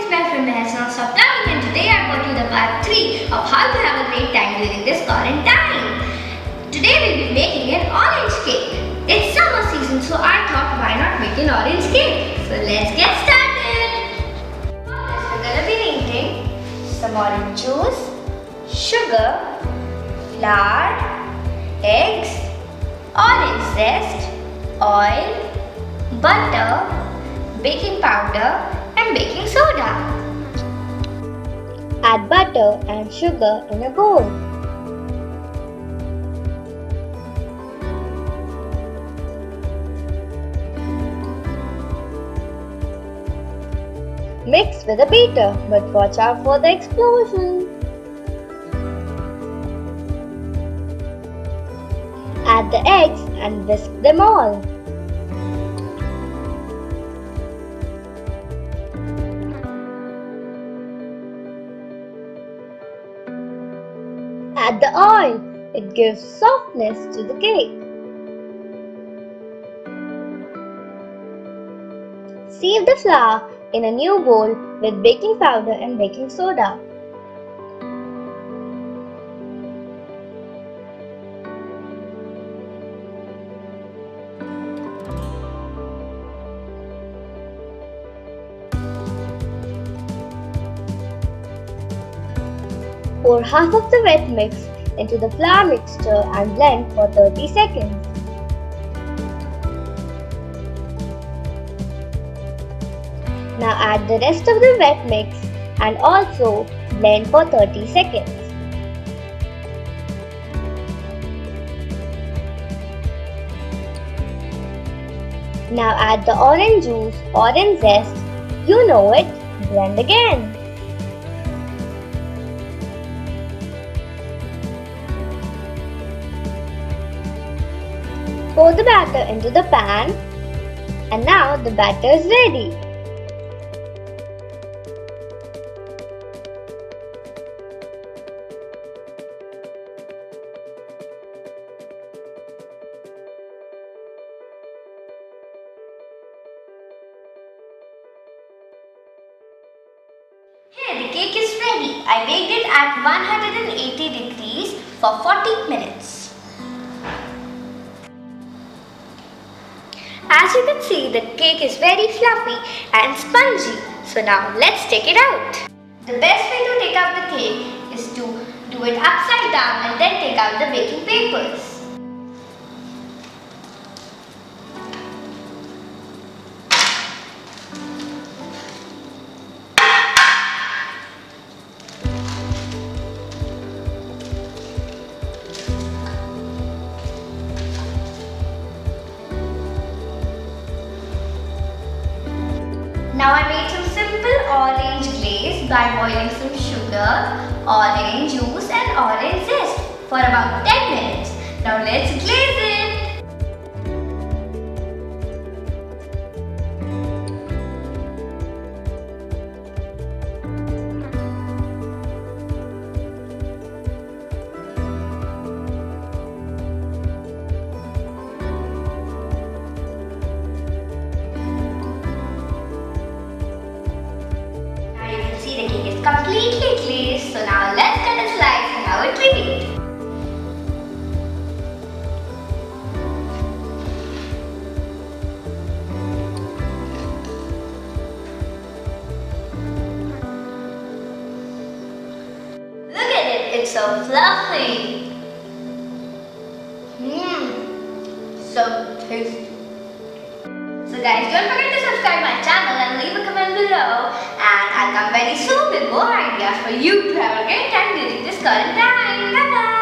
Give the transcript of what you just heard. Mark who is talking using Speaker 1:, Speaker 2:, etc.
Speaker 1: Stop Loving, and today I brought you the part 3 of how to have a great time during this quarantine. Today we'll be making an orange cake. It's summer season, so I thought why not make an orange cake. So let's get started. For this we're going to be needing some orange juice, sugar, flour, eggs, orange zest, oil, butter, baking powder and baking soda. Add butter and sugar in a bowl. Mix with a beater, but watch out for the explosion. Add the eggs and whisk them all. Add the oil. It gives softness to the cake. Sieve the flour in a new bowl with baking powder and baking soda. Pour half of the wet mix into the flour mixture and blend for 30 seconds. Now add the rest of the wet mix and also blend for 30 seconds. Now add the orange juice, orange zest, you know it, blend again. Pour the batter into the pan, and now the batter is ready. Here the cake is ready. I baked it at 180 degrees for 40 minutes. As you can see, the cake is very fluffy and spongy. So now let's take it out. The best way to take out the cake is to do it upside down and then take out the baking papers. Now I made some simple orange glaze by boiling some sugar, orange juice and orange zest for about 10 minutes. Now let's glaze it. The cake is completely glazed, so now let's cut a slice and have a treat. Look at it, it's so fluffy. So tasty. So guys, don't forget to subscribe my channel and leave a comment below, and I'll come very soon with more ideas for you to have a great time during this quarantine. Bye bye.